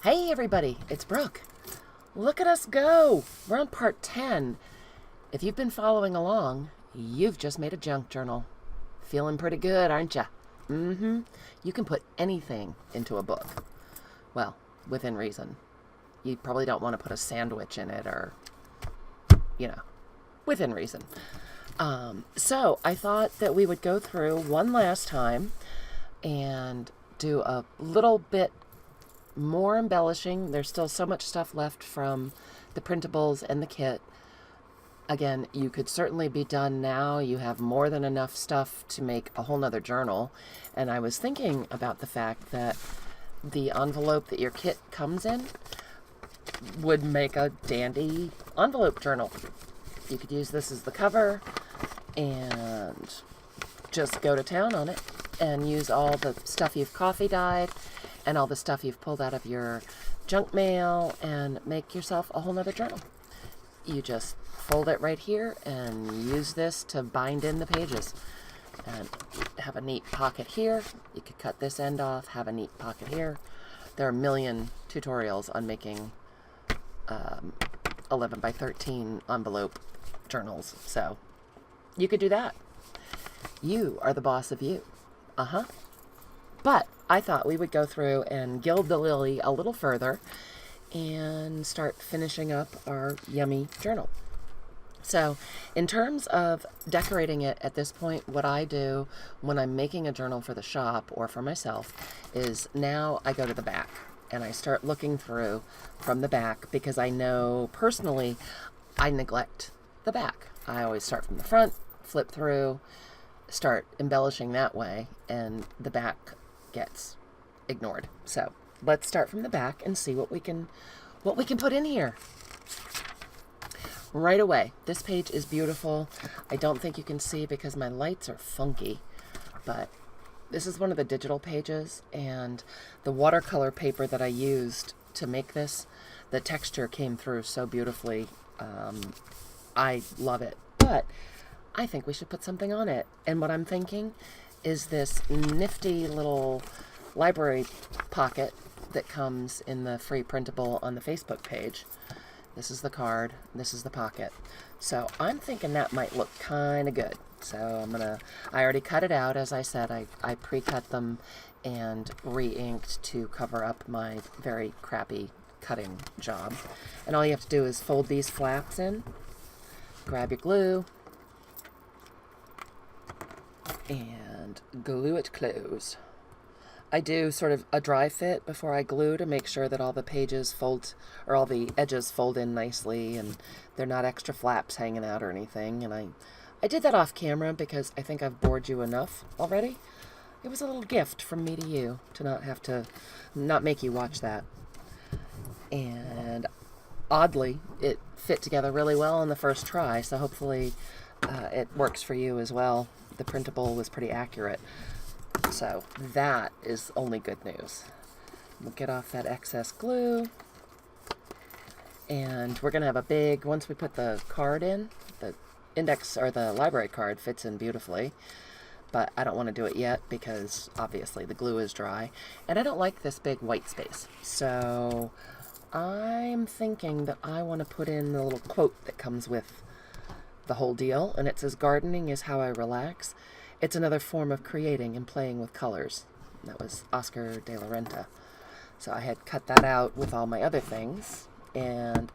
Hey everybody, it's Brooke. Look at us go. We're on part 10. If you've been following along, you've just made a junk journal. Feeling pretty good, aren't ya? Mm-hmm. You can put anything into a book. Well, within reason. You probably don't want to put a sandwich in it or, within reason. So I thought that we would go through one last time and do a little bit more embellishing. There's still so much stuff left from the printables and the kit. Again, you could certainly be done now. You have more than enough stuff to make a whole nother journal. And I was thinking about the fact that the envelope that your kit comes in would make a dandy envelope journal. You could use this as the cover and just go to town on it and use all the stuff you've coffee dyed and all the stuff you've pulled out of your junk mail and make yourself a whole nother journal. You just fold it right here and use this to bind in the pages. And have a neat pocket here. You could cut this end off, have a neat pocket here. There are a million tutorials on making 11 by 13 envelope journals. So you could do that. You are the boss of you. But I thought we would go through and gild the lily a little further and start finishing up our yummy journal. So in terms of decorating it at this point, what I do when I'm making a journal for the shop or for myself is now I go to the back and I start looking through from the back because I know personally I neglect the back. I always start from the front, flip through, start embellishing that way, and the back gets ignored. So let's start from the back and see what we can put in here. Right away, this page is beautiful. I don't think you can see because my lights are funky, but this is one of the digital pages, and the watercolor paper that I used to make this, the texture came through so beautifully. I love it, but I think we should put something on it. And what I'm thinking is this nifty little library pocket that comes in the free printable on the Facebook page. This is the card, this is the pocket. So I'm thinking that might look kind of good. So I already cut it out. As I said, I pre-cut them and re-inked to cover up my very crappy cutting job. And all you have to do is fold these flaps in, grab your glue, and glue it closed. I do sort of a dry fit before I glue to make sure that all the pages fold, or all the edges fold in nicely and they're not extra flaps hanging out or anything. And I did that off camera because I think I've bored you enough already. It was a little gift from me to you to not have to, not make you watch that. And oddly, it fit together really well on the first try, so hopefully it works for you as well. The printable was pretty accurate. So that is only good news. We'll get off that excess glue. And we're going to have a big, once we put the card in, the index or the library card fits in beautifully. But I don't want to do it yet because obviously the glue is dry. And I don't like this big white space. So I'm thinking that I want to put in the little quote that comes with the whole deal. And it says, "Gardening is how I relax. It's another form of creating and playing with colors." That was Oscar de la Renta. So I had cut that out with all my other things. And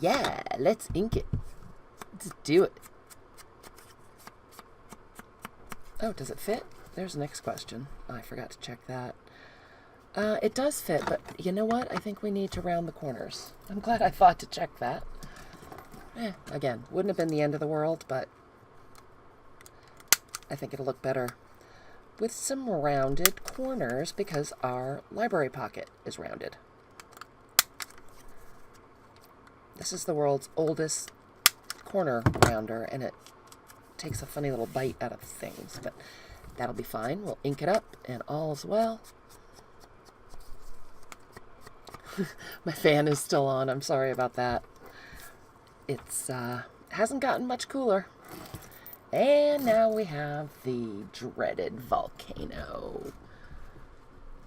yeah, let's ink it. Let's do it. Oh, does it fit? There's the next question. Oh, I forgot to check that. It does fit, but you know what? I think we need to round the corners. I'm glad I thought to check that. Again, wouldn't have been the end of the world, but I think it'll look better with some rounded corners because our library pocket is rounded. This is the world's oldest corner rounder, and it takes a funny little bite out of things, but that'll be fine. We'll ink it up, and all's well. My fan is still on. I'm sorry about that. It's hasn't gotten much cooler. And now we have the dreaded volcano.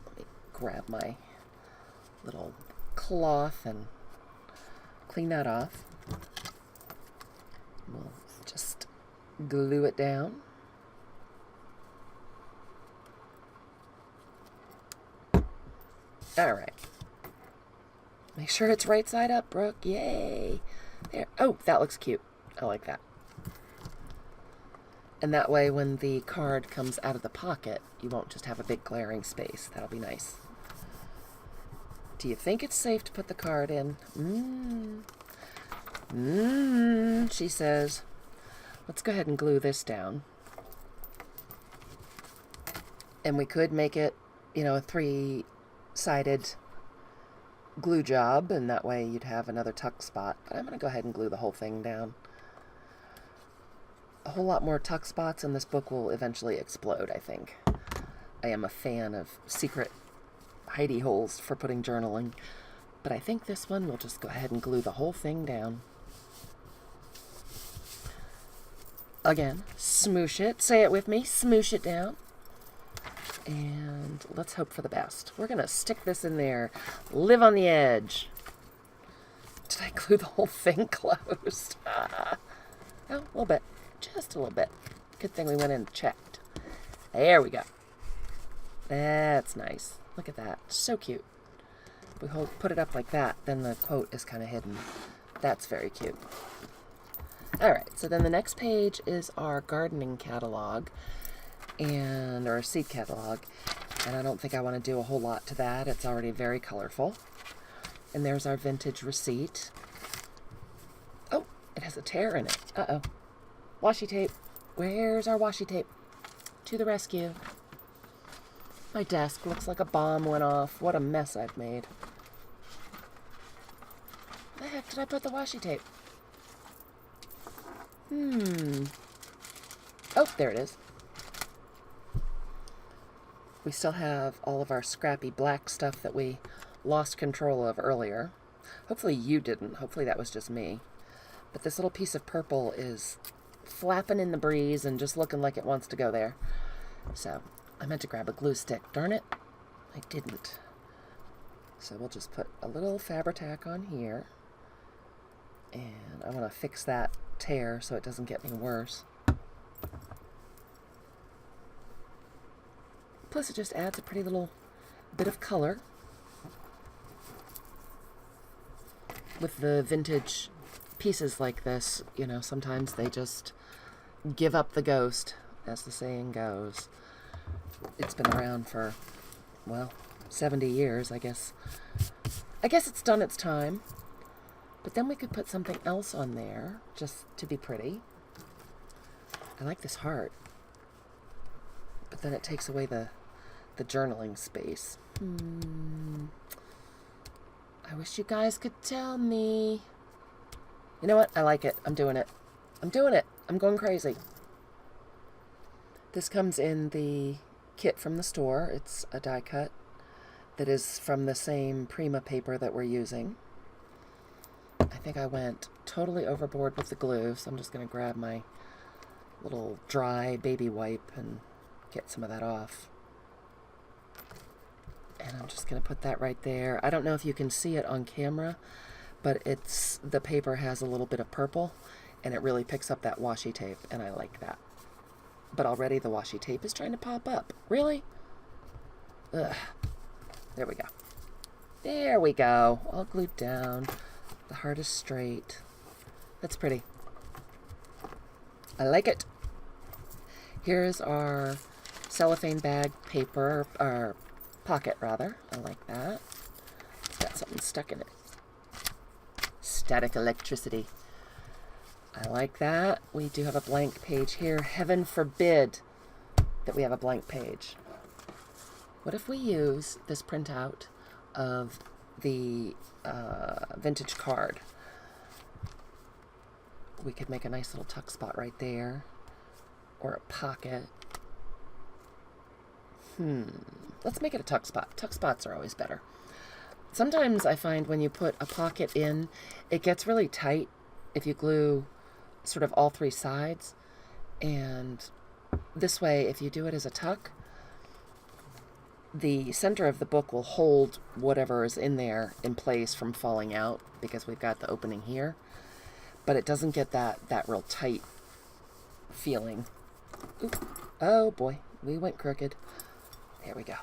Let me grab my little cloth and clean that off. We'll just glue it down. All right. Make sure it's right side up, Brooke. Yay. There. Oh, that looks cute. I like that. And that way, when the card comes out of the pocket, you won't just have a big glaring space. That'll be nice. Do you think it's safe to put the card in? She says. Let's go ahead and glue this down. And we could make it, you know, a 3-sided glue job, and that way you'd have another tuck spot. But I'm going to go ahead and glue the whole thing down. A whole lot more tuck spots, and this book will eventually explode, I think. I am a fan of secret hidey holes for putting journaling, but I think this one will just go ahead and glue the whole thing down. Again, smoosh it. Say it with me. Smoosh it down. And let's hope for the best. We're going to stick this in there. Live on the edge. Did I glue the whole thing closed? Oh, a little bit. Just a little bit. Good thing we went in and checked. There we go. That's nice. Look at that. So cute. If we put it up like that, then the quote is kind of hidden. That's very cute. All right, so then the next page is our gardening catalog and our seed catalog. And I don't think I want to do a whole lot to that. It's already very colorful. And there's our vintage receipt. Oh, it has a tear in it. Uh-oh. Washi tape. Where's our washi tape? To the rescue. My desk looks like a bomb went off. What a mess I've made. Where the heck did I put the washi tape? Oh, there it is. We still have all of our scrappy black stuff that we lost control of earlier. Hopefully you didn't. Hopefully that was just me. But this little piece of purple is flapping in the breeze and just looking like it wants to go there. So I meant to grab a glue stick. Darn it, I didn't. So we'll just put a little Fabri-Tac on here. And I want to fix that tear so it doesn't get any worse. Plus it just adds a pretty little bit of color. With the vintage pieces like this, you know, sometimes they just give up the ghost, as the saying goes. It's been around for, well, 70 years, I guess. I guess it's done its time. But then we could put something else on there, just to be pretty. I like this heart. But then it takes away the journaling space. I wish you guys could tell me. You know what? I like it. I'm doing it. I'm doing it. I'm going crazy. This comes in the kit from the store. It's a die cut that is from the same Prima paper that we're using. I think I went totally overboard with the glue, so I'm just going to grab my little dry baby wipe and get some of that off. And I'm just going to put that right there. I don't know if you can see it on camera, but the paper has a little bit of purple, and it really picks up that washi tape, and I like that. But already the washi tape is trying to pop up. Really? Ugh. There we go. There we go. All glued down. The heart is straight. That's pretty. I like it. Here's our cellophane bag paper, or pocket rather. I like that. It's got something stuck in it. Static electricity. I like that. We do have a blank page here. Heaven forbid that we have a blank page. What if we use this printout of the vintage card? We could make a nice little tuck spot right there, or a pocket. Let's make it a tuck spot. Tuck spots are always better. Sometimes I find when you put a pocket in, it gets really tight if you glue sort of all 3 sides. And this way, if you do it as a tuck, the center of the book will hold whatever is in there in place from falling out because we've got the opening here, but it doesn't get that real tight feeling. Ooh. Oh boy, we went crooked. There we go.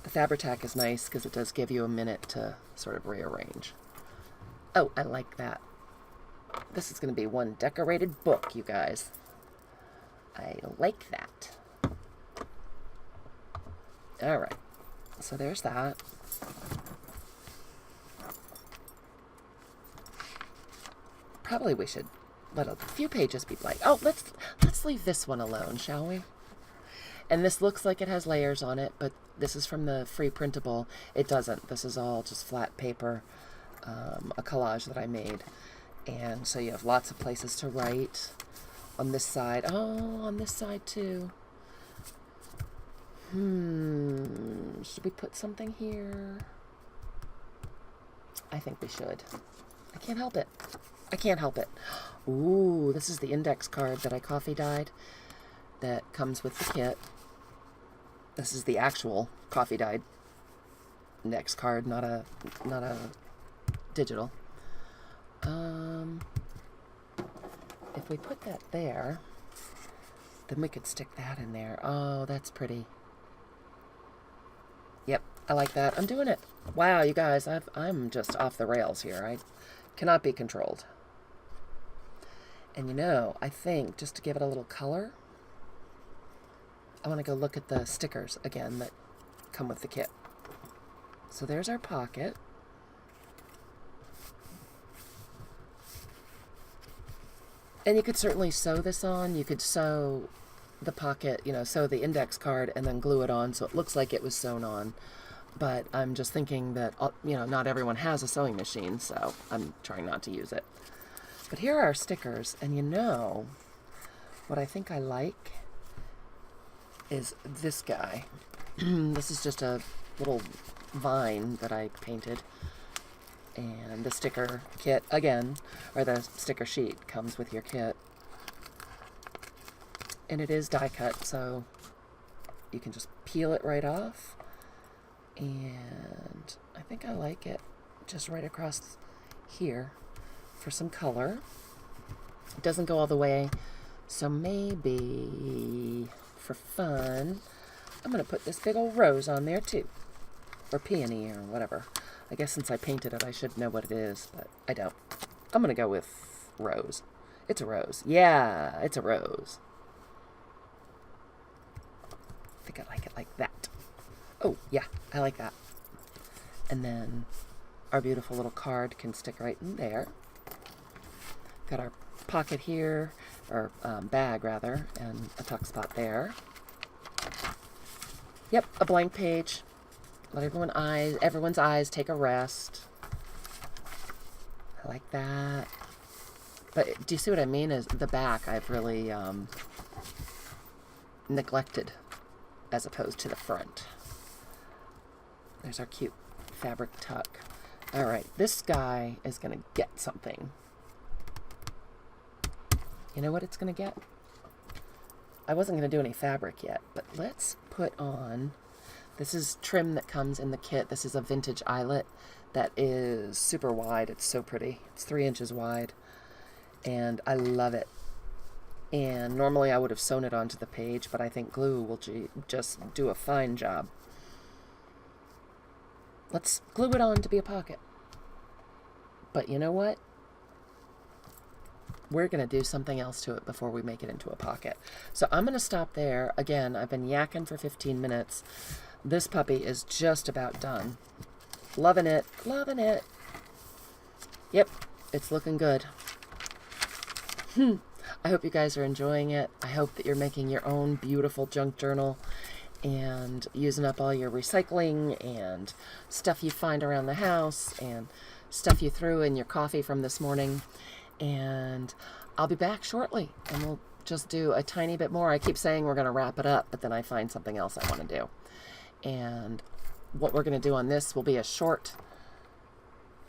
The Fabri-Tac is nice because it does give you a minute to sort of rearrange. Oh, I like that. This is going to be one decorated book, you guys. I like that. All right, so there's that. Probably we should let a few pages be blank. Oh, let's leave this one alone, shall we? And this looks like it has layers on it, but this is from the free printable. It doesn't. This is all just flat paper, a collage that I made. And so you have lots of places to write on this side. Oh, on this side too. Should we put something here? I think we should. I can't help it. I can't help it. Ooh, this is the index card that I coffee dyed that comes with the kit. This is the actual coffee dyed index card, not a digital. If we put that there, then we could stick that in there. Oh, that's pretty. Yep, I like that. I'm doing it. Wow, you guys, I'm just off the rails here. I cannot be controlled. And you know, I think just to give it a little color, I want to go look at the stickers again that come with the kit. So there's our pocket. And you could certainly sew this on. You could sew the pocket, you know, sew the index card and then glue it on so it looks like it was sewn on. But I'm just thinking that, you know, not everyone has a sewing machine, so I'm trying not to use it. But here are our stickers, and you know, what I think I like is this guy. This is just a little vine that I painted. And the sticker kit, again, or the sticker sheet comes with your kit. And it is die cut, so you can just peel it right off. And I think I like it just right across here for some color. It doesn't go all the way, so maybe for fun, I'm going to put this big old rose on there too. Or peony or whatever. I guess since I painted it, I should know what it is, but I don't. I'm going to go with rose. It's a rose. Yeah, it's a rose. I think I like it like that. Oh, yeah, I like that. And then our beautiful little card can stick right in there. Got our pocket here, or bag rather, and a tuck spot there. Yep, a blank page. Let everyone's eyes take a rest. I like that. But do you see what I mean? Is the back I've really neglected as opposed to the front. There's our cute fabric tuck. All right, this guy is going to get something. You know what it's going to get? I wasn't going to do any fabric yet, but let's put on... This is trim that comes in the kit. This is a vintage eyelet that is super wide. It's so pretty. It's 3 inches wide, and I love it. And normally I would have sewn it onto the page, but I think glue will just do a fine job. Let's glue it on to be a pocket. But you know what? We're going to do something else to it before we make it into a pocket. So I'm going to stop there. Again, I've been yakking for 15 minutes. This puppy is just about done. Loving it. Loving it. Yep, it's looking good. I hope you guys are enjoying it. I hope that you're making your own beautiful junk journal and using up all your recycling and stuff you find around the house and stuff you threw in your coffee from this morning. And I'll be back shortly, and we'll just do a tiny bit more. I keep saying we're going to wrap it up, but then I find something else I want to do. And what we're going to do on this will be a short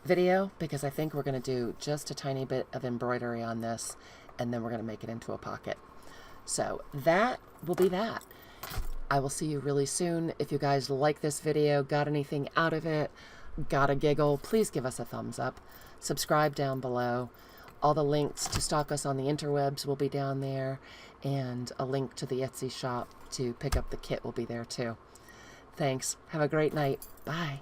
video, because I think we're going to do just a tiny bit of embroidery on this, and then we're going to make it into a pocket. So that will be that. I will see you really soon. If you guys like this video, got anything out of it, got a giggle, please give us a thumbs up. Subscribe down below. All the links to stalk us on the interwebs will be down there, and a link to the Etsy shop to pick up the kit will be there too. Thanks. Have a great night. Bye.